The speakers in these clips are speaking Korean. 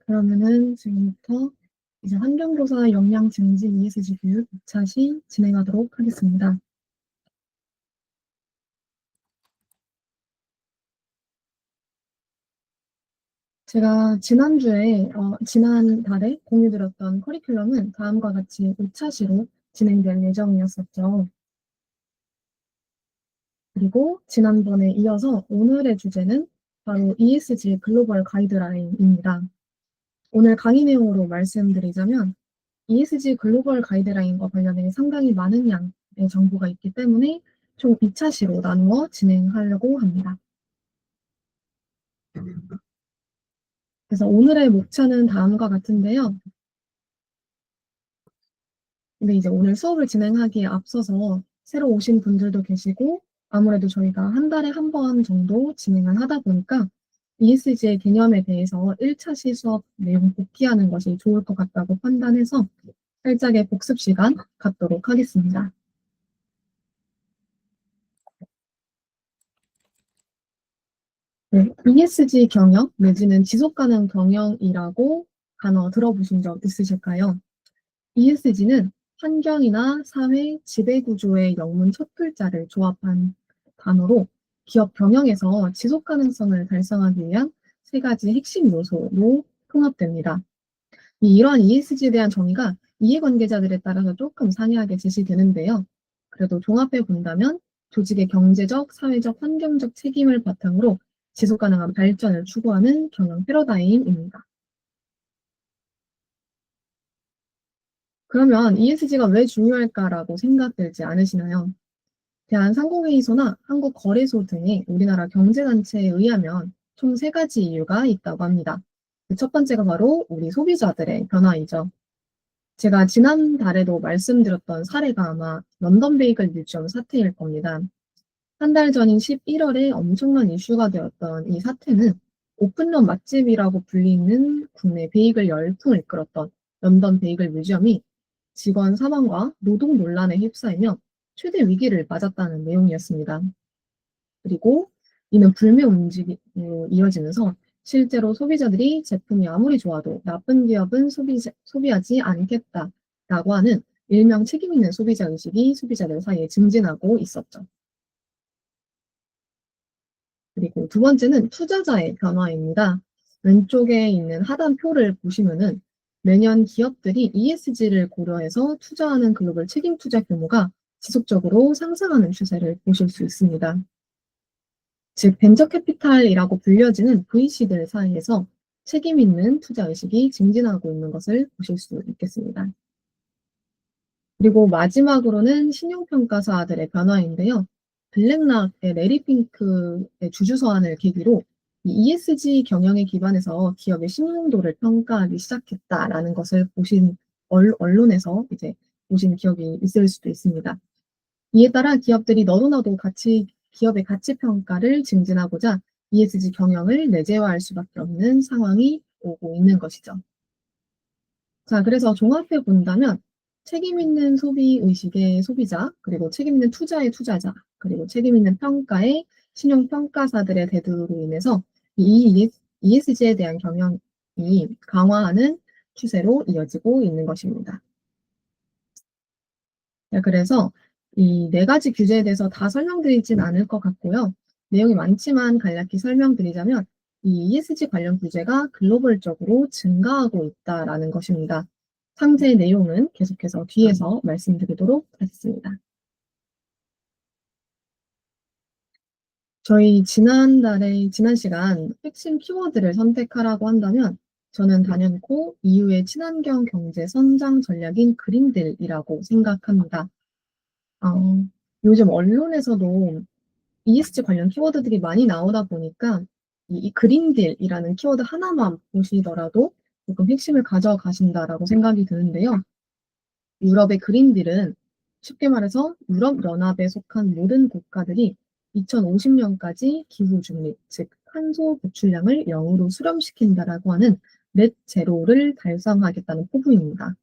그러면은 지금부터 이제 환경교사 역량 증진 ESG 교육 2차 시 진행하도록 하겠습니다. 제가 지난달에 공유드렸던 커리큘럼은 다음과 같이 5차 시로 진행될 예정이었었죠. 그리고 지난번에 이어서 오늘의 주제는 바로 ESG 글로벌 가이드라인입니다. 오늘 강의 내용으로 말씀드리자면 ESG 글로벌 가이드라인과 관련해 상당히 많은 양의 정보가 있기 때문에 총 2차 시로 나누어 진행하려고 합니다. 그래서 오늘의 목차는 다음과 같은데요. 근데 이제 오늘 수업을 진행하기에 앞서서 새로 오신 분들도 계시고 아무래도 저희가 한 달에 한 번 정도 진행을 하다 보니까 ESG의 개념에 대해서 1차 시 수업 내용 복귀하는 것이 좋을 것 같다고 판단해서 살짝의 복습 시간 갖도록 하겠습니다. 네, ESG 경영 내지는 지속가능 경영이라고 단어 들어보신 적 있으실까요? ESG는 환경이나 사회, 지배구조의 영문 첫 글자를 조합한 단어로 기업 경영에서 지속 가능성을 달성하기 위한 세 가지 핵심 요소로 통합됩니다. 이러한 ESG에 대한 정의가 이해관계자들에 따라서 조금 상이하게 제시되는데요. 그래도 종합해 본다면 조직의 경제적, 사회적, 환경적 책임을 바탕으로 지속 가능한 발전을 추구하는 경영 패러다임입니다. 그러면 ESG가 왜 중요할까라고 생각되지 않으시나요? 대한상공회의소나 한국거래소 등의 우리나라 경제단체에 의하면 총 세 가지 이유가 있다고 합니다. 그 첫 번째가 바로 우리 소비자들의 변화이죠. 제가 지난달에도 말씀드렸던 사례가 아마 런던 베이글 뮤지엄 사태일 겁니다. 한 달 전인 11월에 엄청난 이슈가 되었던 이 사태는 오픈런 맛집이라고 불리는 국내 베이글 열풍을 이끌었던 런던 베이글 뮤지엄이 직원 사망과 노동 논란에 휩싸이며 최대 위기를 맞았다는 내용이었습니다. 그리고 이는 불매 움직임으로 이어지면서 실제로 소비자들이 제품이 아무리 좋아도 나쁜 기업은 소비하지 않겠다라고 하는 일명 책임 있는 소비자 의식이 소비자들 사이에 증진하고 있었죠. 그리고 두 번째는 투자자의 변화입니다. 왼쪽에 있는 하단표를 보시면은 매년 기업들이 ESG를 고려해서 투자하는 글로벌 책임 투자 규모가 지속적으로 상승하는 추세를 보실 수 있습니다. 즉 벤처 캐피탈이라고 불려지는 VC들 사이에서 책임 있는 투자 의식이 증진하고 있는 것을 보실 수 있겠습니다. 그리고 마지막으로는 신용평가사들의 변화인데요. 블랙락의 레리 핑크의 주주 서한을 계기로 ESG 경영에 기반해서 기업의 신용도를 평가하기 시작했다라는 것을 보신 언론에서 이제 보신 기억이 있을 수도 있습니다. 이에 따라 기업들이 너도나도 기업의 가치 평가를 증진하고자 ESG 경영을 내재화할 수밖에 없는 상황이 오고 있는 것이죠. 자, 그래서 종합해 본다면 책임 있는 소비 의식의 소비자, 그리고 책임 있는 투자의 투자자, 그리고 책임 있는 평가의 신용 평가사들의 대두로 인해서 이 ESG에 대한 경영이 강화하는 추세로 이어지고 있는 것입니다. 네, 그래서 이 네 가지 규제에 대해서 다 설명드리진 않을 것 같고요. 내용이 많지만 간략히 설명드리자면 이 ESG 관련 규제가 글로벌적으로 증가하고 있다라는 것입니다. 상세 내용은 계속해서 뒤에서 말씀드리도록 하겠습니다. 저희 지난 시간 핵심 키워드를 선택하라고 한다면 저는 단연코 EU의 친환경 경제 선장 전략인 그린딜이라고 생각합니다. 어, 요즘 언론에서도 ESG 관련 키워드들이 많이 나오다 보니까 이 그린딜이라는 키워드 하나만 보시더라도 조금 핵심을 가져가신다라고 생각이 드는데요. 유럽의 그린딜은 쉽게 말해서 유럽연합에 속한 모든 국가들이 2050년까지 기후 중립, 즉 탄소 배출량을 0으로 수렴시킨다라고 하는 넷 제로를 달성하겠다는 포부입니다.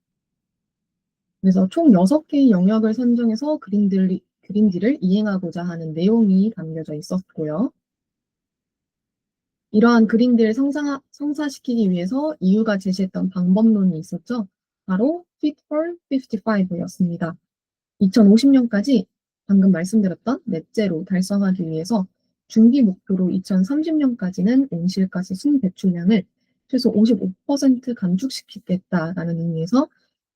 그래서 총 6개의 영역을 선정해서 그린딜을 이행하고자 하는 내용이 담겨져 있었고요. 이러한 그린들을 성사시키기 위해서 EU가 제시했던 방법론이 있었죠. 바로 Fit for 55였습니다. 2050년까지 방금 말씀드렸던 넷제로 달성하기 위해서 중기 목표로 2030년까지는 온실가스 순배출량을 최소 55% 감축시키겠다라는 의미에서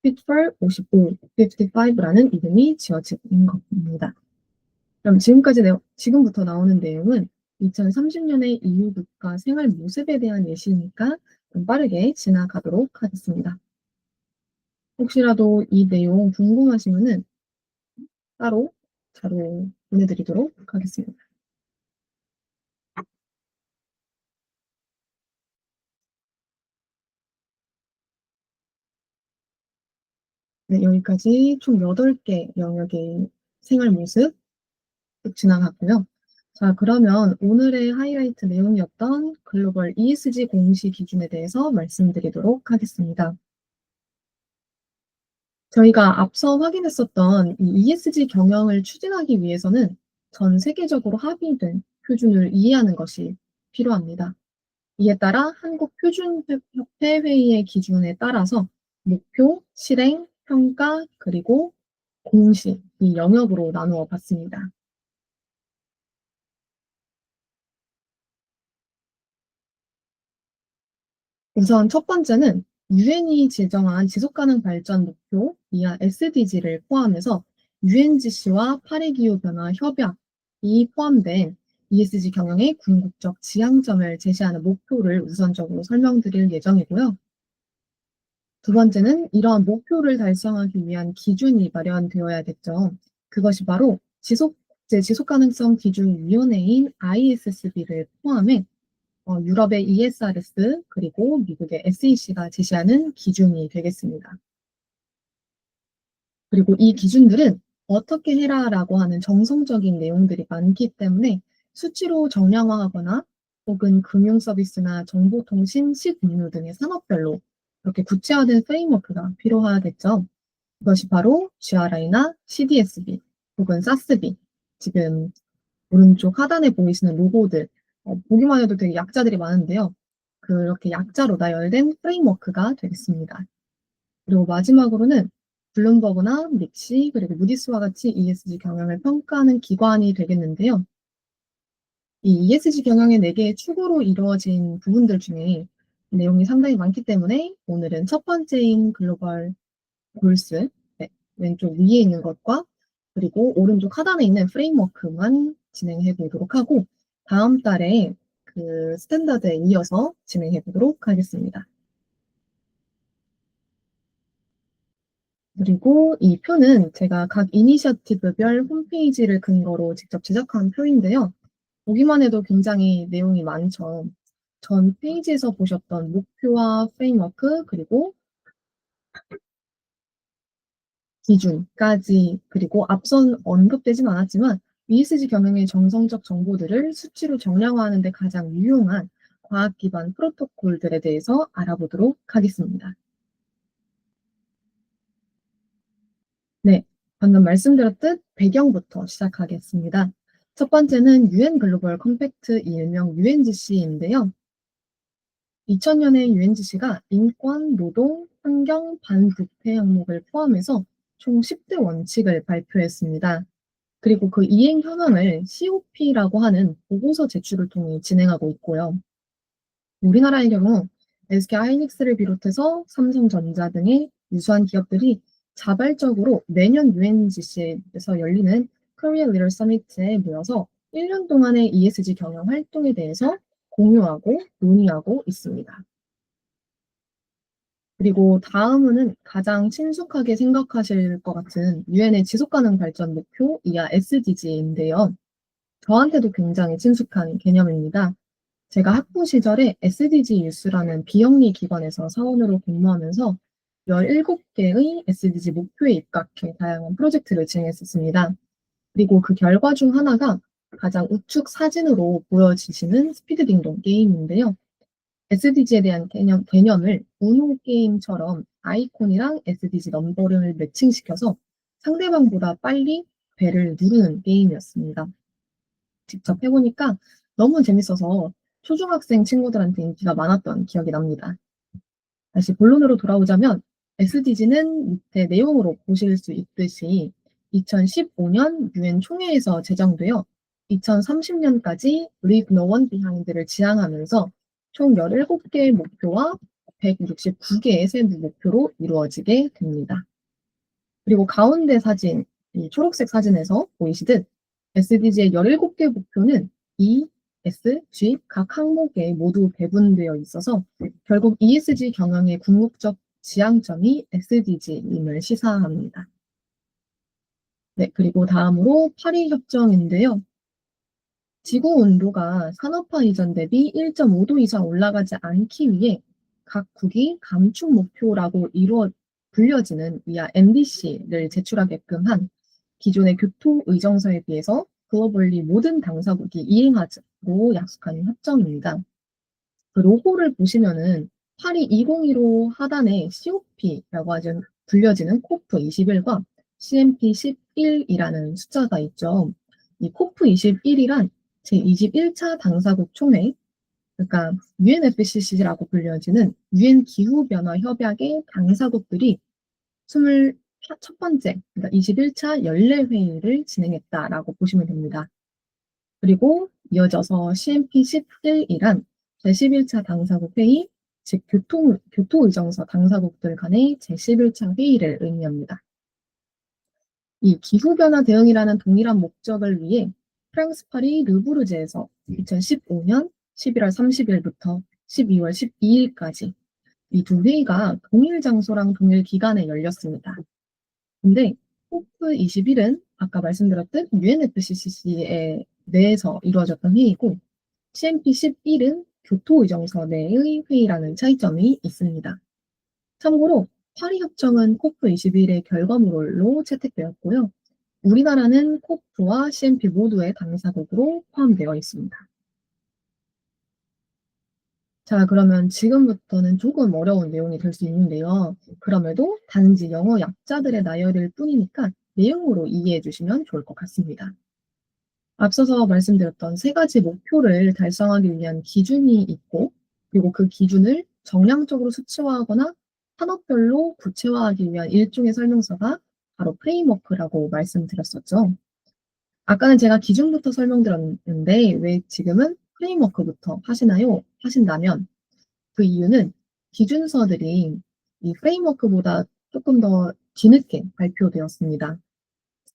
Fit for 55, 55라는 이름이 지어진 겁니다. 그럼 지금부터 나오는 내용은 2030년의 EU 국가 생활 모습에 대한 예시니까 좀 빠르게 지나가도록 하겠습니다. 혹시라도 이 내용 궁금하시면은 따로 자료 보내드리도록 하겠습니다. 네, 여기까지 총 8개 영역의 생활 모습 쭉 지나갔고요. 자, 그러면 오늘의 하이라이트 내용이었던 글로벌 ESG 공시 기준에 대해서 말씀드리도록 하겠습니다. 저희가 앞서 확인했었던 이 ESG 경영을 추진하기 위해서는 전 세계적으로 합의된 표준을 이해하는 것이 필요합니다. 이에 따라 한국표준협회 회의의 기준에 따라서 목표, 실행, 평가, 그리고 공시 이 영역으로 나누어 봤습니다. 우선 첫 번째는 유엔이 제정한 지속가능 발전 목표 이하 SDG를 포함해서 UNGC와 파리기후변화 협약이 포함된 ESG 경영의 궁극적 지향점을 제시하는 목표를 우선적으로 설명드릴 예정이고요. 두 번째는 이러한 목표를 달성하기 위한 기준이 마련되어야겠죠. 그것이 바로 국제 지속가능성 기준위원회인 ISSB를 포함해 유럽의 ESRS 그리고 미국의 SEC가 제시하는 기준이 되겠습니다. 그리고 이 기준들은 어떻게 해라라고 하는 정성적인 내용들이 많기 때문에 수치로 정량화하거나 혹은 금융 서비스나 정보통신, 식음료 등의 산업별로 이렇게 구체화된 프레임워크가 필요하겠죠. 이것이 바로 GRI나 CDSB 혹은 SASB, 지금 오른쪽 하단에 보이시는 로고들, 보기만 해도 되게 약자들이 많은데요. 그렇게 약자로 나열된 프레임워크가 되겠습니다. 그리고 마지막으로는 블룸버그나 믹시 그리고 무디스와 같이 ESG 경영을 평가하는 기관이 되겠는데요. 이 ESG 경영의 4개의 축으로 이루어진 부분들 중에 내용이 상당히 많기 때문에 오늘은 첫 번째인 글로벌 골스, 네, 왼쪽 위에 있는 것과 그리고 오른쪽 하단에 있는 프레임워크만 진행해 보도록 하고 다음 달에 그 스탠다드에 이어서 진행해 보도록 하겠습니다. 그리고 이 표는 제가 각 이니셔티브별 홈페이지를 근거로 직접 제작한 표인데요. 보기만 해도 굉장히 내용이 많죠. 전 페이지에서 보셨던 목표와 프레임워크 그리고 기준까지 그리고 앞선 언급되진 않았지만 ESG 경영의 정성적 정보들을 수치로 정량화하는 데 가장 유용한 과학 기반 프로토콜들에 대해서 알아보도록 하겠습니다. 네, 방금 말씀드렸듯 배경부터 시작하겠습니다. 첫 번째는 UN 글로벌 컴팩트 일명 UNGC인데요. 2000년에 UNGC가 인권, 노동, 환경, 반부패 항목을 포함해서 총 10대 원칙을 발표했습니다. 그리고 그 이행 현황을 COP라고 하는 보고서 제출을 통해 진행하고 있고요. 우리나라의 경우 SK 하이닉스를 비롯해서 삼성전자 등의 유수한 기업들이 자발적으로 매년 UNGC에서 열리는 Korea Leader Summit에 모여서 1년 동안의 ESG 경영 활동에 대해서 공유하고 논의하고 있습니다. 그리고 다음은 가장 친숙하게 생각하실 것 같은 유엔의 지속가능 발전 목표 이하 SDG인데요. 저한테도 굉장히 친숙한 개념입니다. 제가 학부 시절에 SDG 뉴스라는 비영리 기관에서 사원으로 근무하면서 17개의 SDG 목표에 입각해 다양한 프로젝트를 진행했었습니다. 그리고 그 결과 중 하나가 가장 우측 사진으로 보여지시는 스피드 딩동 게임인데요. SDG에 대한 개념을 우노 게임처럼 아이콘이랑 SDG 넘버링을 매칭시켜서 상대방보다 빨리 배를 누르는 게임이었습니다. 직접 해보니까 너무 재밌어서 초중학생 친구들한테 인기가 많았던 기억이 납니다. 다시 본론으로 돌아오자면 SDG는 밑에 내용으로 보실 수 있듯이 2015년 유엔 총회에서 제정되어 2030년까지 Leave No One Behind를 지향하면서 총 17개의 목표와 169개의 세부 목표로 이루어지게 됩니다. 그리고 가운데 사진, 이 초록색 사진에서 보이시듯 SDG의 17개 목표는 E, S, G 각 항목에 모두 배분되어 있어서 결국 ESG 경영의 궁극적 지향점이 SDG임을 시사합니다. 네, 그리고 다음으로 파리 협정인데요. 지구 온도가 산업화 이전 대비 1.5도 이상 올라가지 않기 위해 각국이 감축 목표라고 불려지는 이하 NDC를 제출하게끔 한 기존의 교토 의정서에 비해서 글로벌리 모든 당사국이 이행하자고 약속한 협정입니다. 그 로고를 보시면은 파리 2015 하단에 COP라고 불려지는 코프 21과 CMP 11이라는 숫자가 있죠. 이 코프 21이란 제21차 당사국 총회, 그러니까 UNFCCC라고 불려지는 유엔 기후변화 협약의 당사국들이 21번째, 그러니까 21차 연례 회의를 진행했다라고 보시면 됩니다. 그리고 이어져서 CMP 11이란 제11차 당사국 회의, 즉 교토의정서 당사국들 간의 제11차 회의를 의미합니다. 이 기후변화 대응이라는 동일한 목적을 위해 프랑스 파리 르부르제에서 2015년 11월 30일부터 12월 12일까지 이 두 회의가 동일 장소랑 동일 기간에 열렸습니다. 근데 COP21은 아까 말씀드렸듯 UNFCCC에 내에서 이루어졌던 회의고 CMP11은 교토의정서 내의 회의라는 차이점이 있습니다. 참고로 파리 협정은 COP21의 결과물로 채택되었고요. 우리나라는 COP와 CMP 모두의 당사국으로 포함되어 있습니다. 자, 그러면 지금부터는 조금 어려운 내용이 될 수 있는데요. 그럼에도 단지 영어 약자들의 나열일 뿐이니까 내용으로 이해해 주시면 좋을 것 같습니다. 앞서서 말씀드렸던 세 가지 목표를 달성하기 위한 기준이 있고, 그리고 그 기준을 정량적으로 수치화하거나 산업별로 구체화하기 위한 일종의 설명서가 바로 프레임워크라고 말씀드렸었죠. 아까는 제가 기준부터 설명드렸는데 왜 지금은 프레임워크부터 하시나요? 하신다면 그 이유는 기준서들이 이 프레임워크보다 조금 더 뒤늦게 발표되었습니다.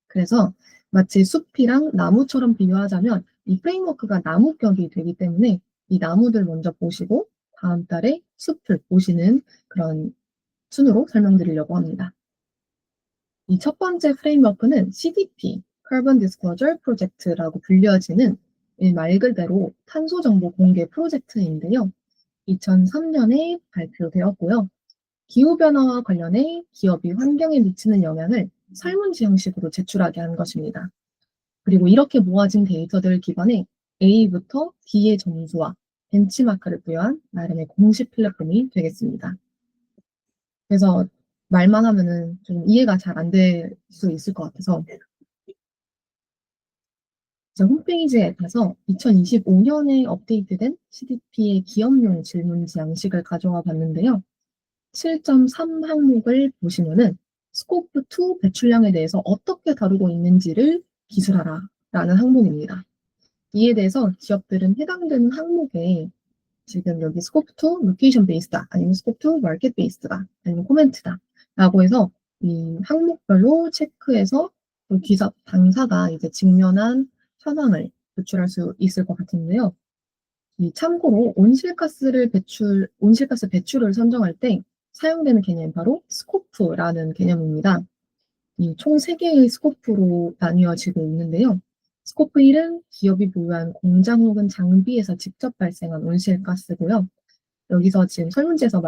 그래서 마치 숲이랑 나무처럼 비교하자면 이 프레임워크가 나무격이 되기 때문에 이 나무들 먼저 보시고 다음 달에 숲을 보시는 그런 순으로 설명드리려고 합니다. 이 첫 번째 프레임워크는 CDP, Carbon Disclosure Project라고 불려지는 말 그대로 탄소 정보 공개 프로젝트인데요. 2003년에 발표되었고요. 기후변화와 관련해 기업이 환경에 미치는 영향을 설문지 형식으로 제출하게 한 것입니다. 그리고 이렇게 모아진 데이터들을 기반에 A부터 D의 점수와 벤치마크를 부여한 나름의 공식 플랫폼이 되겠습니다. 그래서 말만 하면은 좀 이해가 잘 안 될 수 있을 것 같아서 제 홈페이지에 가서 2025년에 업데이트된 CDP의 기업용 질문지 양식을 가져와 봤는데요. 7.3 항목을 보시면은 스코프 2 배출량에 대해서 어떻게 다루고 있는지를 기술하라 라는 항목입니다. 이에 대해서 기업들은 해당되는 항목에 지금 여기 스코프 2 로케이션 베이스다 아니면 스코프 2 마켓 베이스다 아니면 코멘트다 라고 해서 이 항목별로 체크해서 그 기사 당사가 이제 직면한 현황을 도출할 수 있을 것 같은데요. 이 참고로 온실가스 배출을 선정할 때 사용되는 개념이 바로 스코프라는 개념입니다. 이 총 3개의 스코프로 나뉘어지고 있는데요. 스코프 1은 기업이 보유한 공장 혹은 장비에서 직접 발생한 온실가스고요. 여기서 지금 설문지에서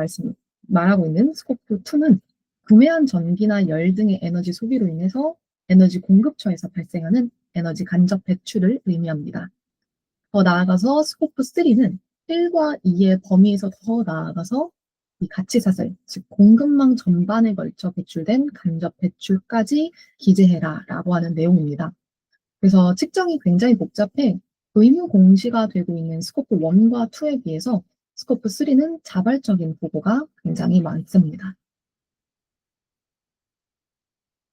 말하고 있는 스코프 2는 구매한 전기나 열 등의 에너지 소비로 인해서 에너지 공급처에서 발생하는 에너지 간접 배출을 의미합니다. 더 나아가서 스코프 3는 1과 2의 범위에서 더 나아가서 이 가치사슬, 즉 공급망 전반에 걸쳐 배출된 간접 배출까지 기재해라 라고 하는 내용입니다. 그래서 측정이 굉장히 복잡해 의무 공시가 되고 있는 스코프 1과 2에 비해서 스코프 3는 자발적인 보고가 굉장히 많습니다.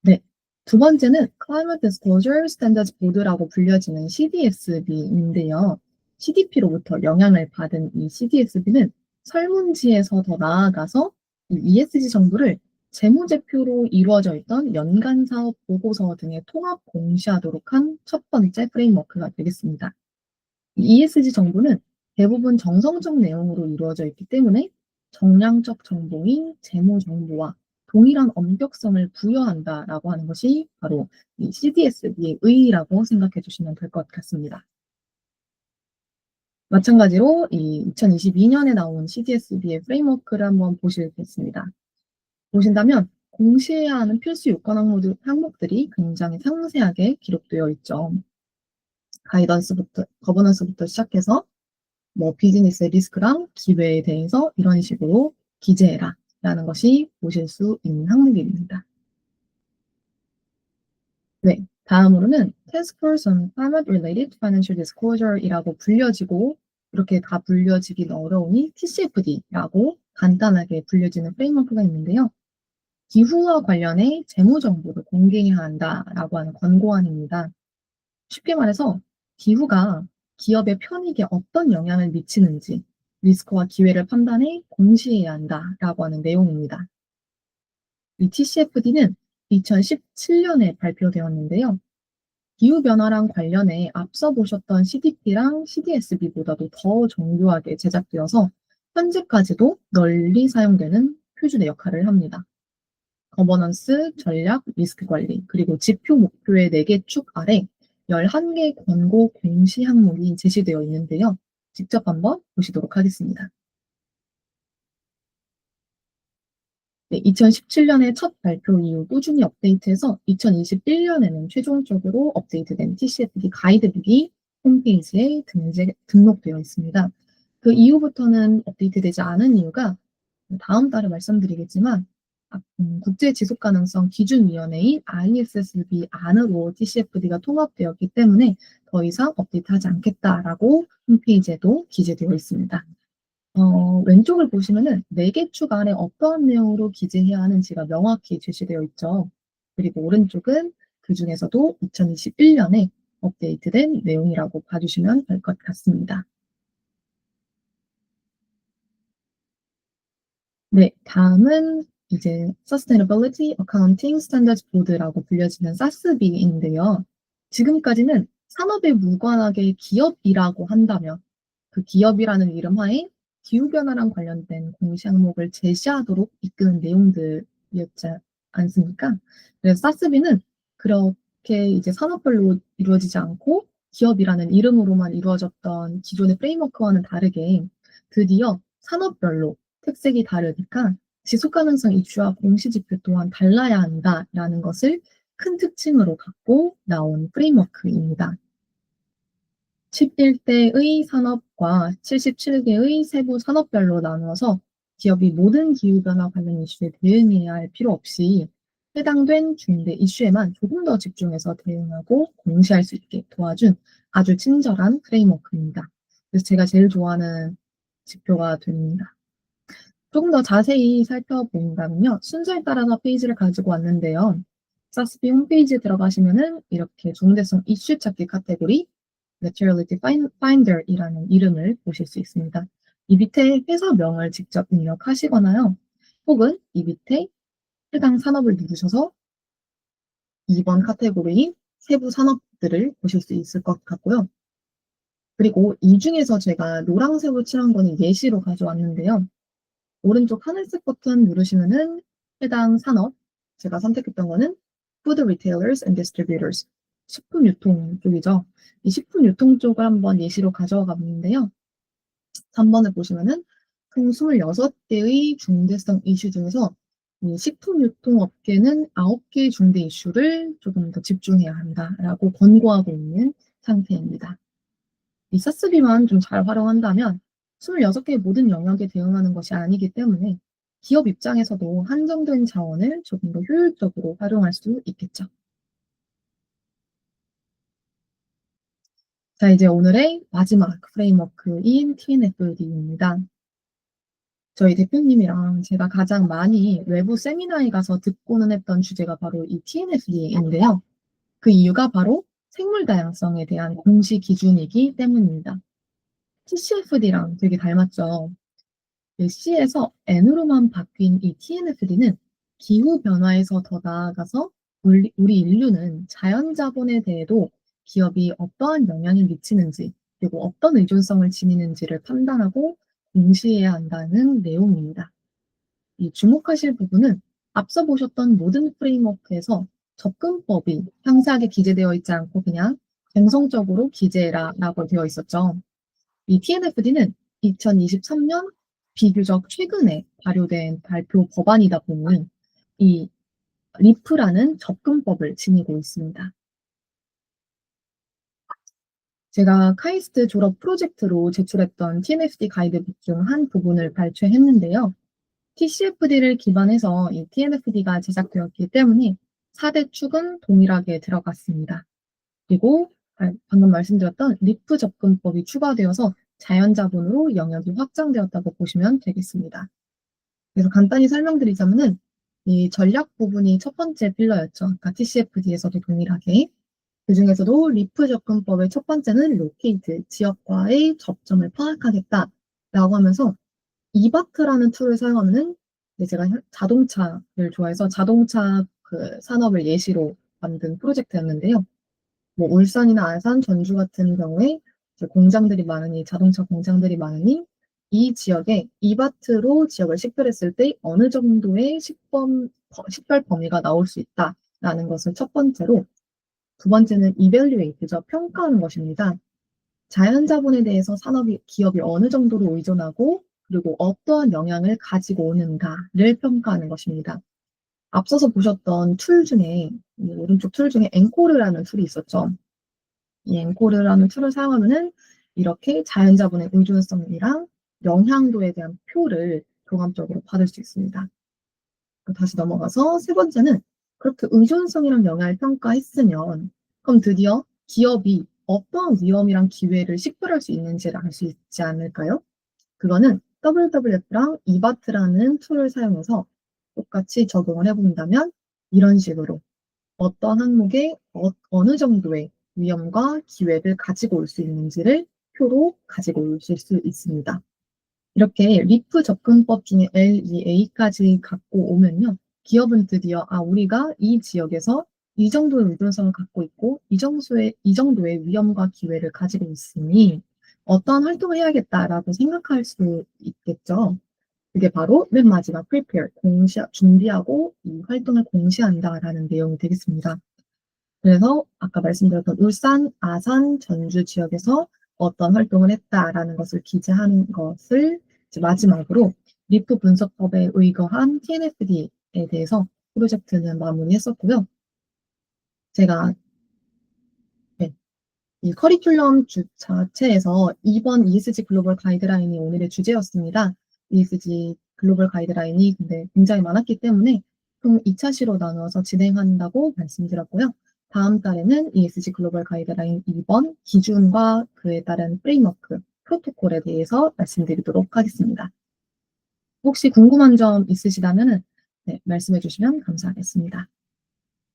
네. 두 번째는 Climate Disclosure Standards Board라고 불려지는 CDSB인데요. CDP로부터 영향을 받은 이 CDSB는 설문지에서 더 나아가서 이 ESG 정보를 재무제표로 이루어져 있던 연간 사업 보고서 등에 통합 공시하도록 한 첫 번째 프레임워크가 되겠습니다. 이 ESG 정보는 대부분 정성적 내용으로 이루어져 있기 때문에 정량적 정보인 재무 정보와 동일한 엄격성을 부여한다라고 하는 것이 바로 이 CDSB의 의의라고 생각해 주시면 될 것 같습니다. 마찬가지로 이 2022년에 나온 CDSB의 프레임워크를 한번 보시겠습니다. 보신다면 공시해야 하는 필수 요건 항목들이 굉장히 상세하게 기록되어 있죠. 가이던스부터, 거버넌스부터 시작해서 뭐 비즈니스 리스크랑 기회에 대해서 이런 식으로 기재해라 라는 것이 보실 수 있는 항목입니다. 네, 다음으로는 Task Force on Climate Related Financial Disclosure 이라고 불려지고 이렇게 다 불려지긴 어려우니 TCFD라고 간단하게 불려지는 프레임워크가 있는데요. 기후와 관련해 재무 정보를 공개해야 한다라고 하는 권고안입니다. 쉽게 말해서 기후가 기업의 편익에 어떤 영향을 미치는지 리스크와 기회를 판단해 공시해야 한다라고 하는 내용입니다. 이 TCFD는 2017년에 발표되었는데요. 기후변화랑 관련해 앞서 보셨던 CDP랑 CDSB보다도 더 정교하게 제작되어서 현재까지도 널리 사용되는 표준의 역할을 합니다. 거버넌스, 전략, 리스크 관리, 그리고 지표 목표의 4개 축 아래 11개 권고 공시 항목이 제시되어 있는데요. 직접 한번 보시도록 하겠습니다. 네, 2017년에 첫 발표 이후 꾸준히 업데이트해서 2021년에는 최종적으로 업데이트된 TCFD 가이드북이 홈페이지에 등록되어 있습니다. 그 이후부터는 업데이트되지 않은 이유가 다음 달에 말씀드리겠지만 국제지속가능성 기준위원회인 ISSB 안으로 TCFD가 통합되었기 때문에 더 이상 업데이트하지 않겠다라고 홈페이지에도 기재되어 있습니다. 왼쪽을 보시면은 4개 축 안에 어떠한 내용으로 기재해야 하는지가 명확히 제시되어 있죠. 그리고 오른쪽은 그 중에서도 2021년에 업데이트된 내용이라고 봐주시면 될 것 같습니다. 네, 다음은 이제 Sustainability Accounting Standards Board라고 불려지는 사스비인데요. 지금까지는 산업에 무관하게 기업이라고 한다면 그 기업이라는 이름 하에 기후변화랑 관련된 공시 항목을 제시하도록 이끄는 내용들이었지 않습니까? 그래서 사스비는 그렇게 이제 산업별로 이루어지지 않고 기업이라는 이름으로만 이루어졌던 기존의 프레임워크와는 다르게 드디어 산업별로 특색이 다르니까 지속가능성 이슈와 공시지표 또한 달라야 한다라는 것을 큰 특징으로 갖고 나온 프레임워크입니다. 11대의 산업과 77개의 세부 산업별로 나누어서 기업이 모든 기후변화 관련 이슈에 대응해야 할 필요 없이 해당된 중대 이슈에만 조금 더 집중해서 대응하고 공시할 수 있게 도와준 아주 친절한 프레임워크입니다. 그래서 제가 제일 좋아하는 지표가 됩니다. 조금 더 자세히 살펴본다면요. 순서에 따라서 페이지를 가지고 왔는데요. 사스비 홈페이지에 들어가시면은 이렇게 중대성 이슈 찾기 카테고리 Materiality Finder이라는 이름을 보실 수 있습니다. 이 밑에 회사명을 직접 입력하시거나요. 혹은 이 밑에 해당 산업을 누르셔서 2번 카테고리인 세부 산업들을 보실 수 있을 것 같고요. 그리고 이 중에서 제가 노란색으로 칠한 거는 예시로 가져왔는데요. 오른쪽 하늘색 버튼 누르시면은 해당 산업, 제가 선택했던 거는 Food Retailers and Distributors, 식품 유통 쪽이죠. 이 식품 유통 쪽을 한번 예시로 가져가 봤는데요. 3번을 보시면은 총 26개의 중대성 이슈 중에서 이 식품 유통 업계는 9개의 중대 이슈를 조금 더 집중해야 한다라고 권고하고 있는 상태입니다. 이 사스비만 좀 잘 활용한다면 26개의 모든 영역에 대응하는 것이 아니기 때문에 기업 입장에서도 한정된 자원을 조금 더 효율적으로 활용할 수 있겠죠. 자, 이제 오늘의 마지막 프레임워크인 TNFD입니다. 저희 대표님이랑 제가 가장 많이 외부 세미나에 가서 듣고는 했던 주제가 바로 이 TNFD인데요. 그 이유가 바로 생물 다양성에 대한 공시 기준이기 때문입니다. TCFD랑 되게 닮았죠. C에서 N으로만 바뀐 이 TNFD는 기후 변화에서 더 나아가서 우리 인류는 자연 자본에 대해도 기업이 어떠한 영향을 미치는지 그리고 어떤 의존성을 지니는지를 판단하고 공시해야 한다는 내용입니다. 이 주목하실 부분은 앞서 보셨던 모든 프레임워크에서 접근법이 상세하게 기재되어 있지 않고 그냥 정성적으로 기재해라라고 되어 있었죠. 이 TNFD는 2023년 비교적 최근에 발효된 발표 법안이다 보니 이 리프라는 접근법을 지니고 있습니다. 제가 카이스트 졸업 프로젝트로 제출했던 TNFD 가이드북 중 한 부분을 발췌했는데요. TCFD를 기반해서 이 TNFD가 제작되었기 때문에 4대 축은 동일하게 들어갔습니다. 그리고 방금 말씀드렸던 리프 접근법이 추가되어서 자연자본으로 영역이 확장되었다고 보시면 되겠습니다. 그래서 간단히 설명드리자면은 이 전략 부분이 첫 번째 필러였죠. 아까 TCFD에서도 동일하게. 그중에서도 리프 접근법의 첫 번째는 로케이트, 지역과의 접점을 파악하겠다라고 하면서 이바트라는 툴을 사용하면은 제가 자동차를 좋아해서 자동차 그 산업을 예시로 만든 프로젝트였는데요. 뭐 울산이나 안산, 전주 같은 경우에 이제 공장들이 많으니 자동차 공장들이 많으니 이 지역에 이바트로 지역을 식별했을 때 어느 정도의 식별 범위가 나올 수 있다라는 것을 첫 번째로 두 번째는 이밸류에이트죠. 평가하는 것입니다. 자연자본에 대해서 기업이 어느 정도로 의존하고 그리고 어떠한 영향을 가지고 오는가를 평가하는 것입니다. 앞서서 보셨던 툴 중에 이 오른쪽 툴 중에 앵코르라는 툴이 있었죠. 이 앵코르라는 툴을 사용하면은 이렇게 자연자본의 의존성이랑 영향도에 대한 표를 종합적으로 받을 수 있습니다. 다시 넘어가서 세 번째는 그렇게 의존성이랑 영향을 평가했으면 그럼 드디어 기업이 어떠한 위험이랑 기회를 식별할 수 있는지를 알 수 있지 않을까요? 그거는 WWF랑 이바트라는 툴을 사용해서 똑같이 적용을 해본다면 이런 식으로 어떤 항목에 어느 정도의 위험과 기회를 가지고 올 수 있는지를 표로 가지고 오실 수 있습니다. 이렇게 리프 접근법 중에 LEA까지 갖고 오면요. 기업은 드디어 우리가 이 지역에서 이 정도의 의존성을 갖고 있고 이 정도의 위험과 기회를 가지고 있으니 어떠한 활동을 해야겠다라고 생각할 수 있겠죠. 그게 바로 맨 마지막 prepare, 준비하고 이 활동을 공시한다라는 내용이 되겠습니다. 그래서 아까 말씀드렸던 울산, 아산, 전주 지역에서 어떤 활동을 했다라는 것을 기재하는 것을 이제 마지막으로 리프 분석법에 의거한 TNFD에 대해서 프로젝트는 마무리했었고요. 제가 네, 이 커리큘럼 자체에서 이번 ESG 글로벌 가이드라인이 오늘의 주제였습니다. ESG 글로벌 가이드라인이 근데 굉장히 많았기 때문에 총 2차시로 나누어서 진행한다고 말씀드렸고요. 다음 달에는 ESG 글로벌 가이드라인 2번 기준과 그에 따른 프레임워크, 프로토콜에 대해서 말씀드리도록 하겠습니다. 혹시 궁금한 점 있으시다면 네, 말씀해 주시면 감사하겠습니다.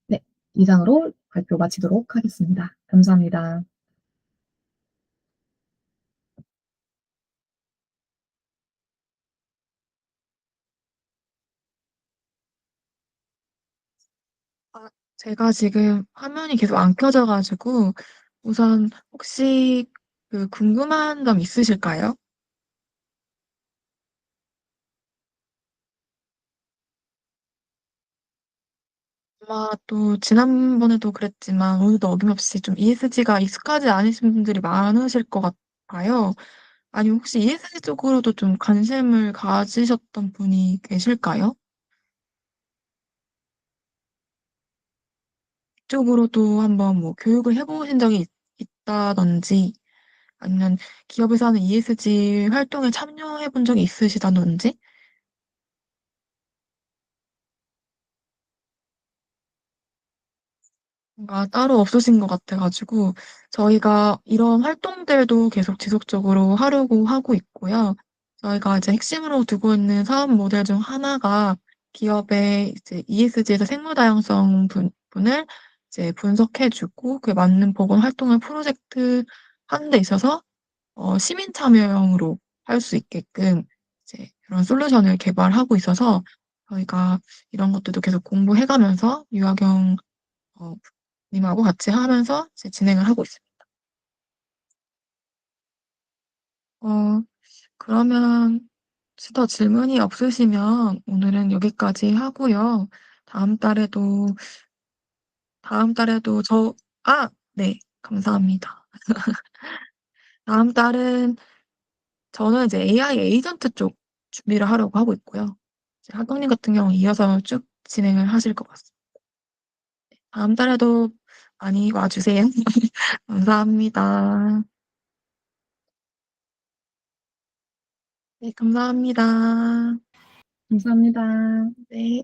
네, 이상으로 발표 마치도록 하겠습니다. 감사합니다. 아, 제가 지금 화면이 계속 안 켜져가지고 우선 혹시 그 궁금한 점 있으실까요? 아마 또 지난번에도 그랬지만 오늘도 어김없이 좀 ESG가 익숙하지 않으신 분들이 많으실 것 같아요. 아니 혹시 ESG 쪽으로도 좀 관심을 가지셨던 분이 계실까요? 이쪽으로도 한번 뭐 교육을 해보신 적이 있다든지 아니면 기업에서 하는 ESG 활동에 참여해 본 적이 있으시다든지 뭔가 따로 없으신 것 같아가지고 저희가 이런 활동들도 계속 지속적으로 하려고 하고 있고요. 저희가 이제 핵심으로 두고 있는 사업 모델 중 하나가 기업의 이제 ESG에서 생물 다양성 부분을 이제 분석해주고 그에 맞는 보건 활동을 프로젝트 하는 데 있어서 시민 참여형으로 할 수 있게끔 이제 그런 솔루션을 개발하고 있어서 저희가 이런 것들도 계속 공부해가면서 유아경 어, 님하고 같이 하면서 이제 진행을 하고 있습니다. 어, 그러면 혹시 더 질문이 없으시면 오늘은 여기까지 하고요. 다음 달에도, 다음 달에도 네, 감사합니다. 다음 달은 저는 이제 AI 에이전트 쪽 준비를 하려고 하고 있고요. 이제 학경님 같은 경우 이어서 쭉 진행을 하실 것 같습니다. 다음 달에도 많이 와주세요. 감사합니다. 네, 감사합니다. 감사합니다. 네.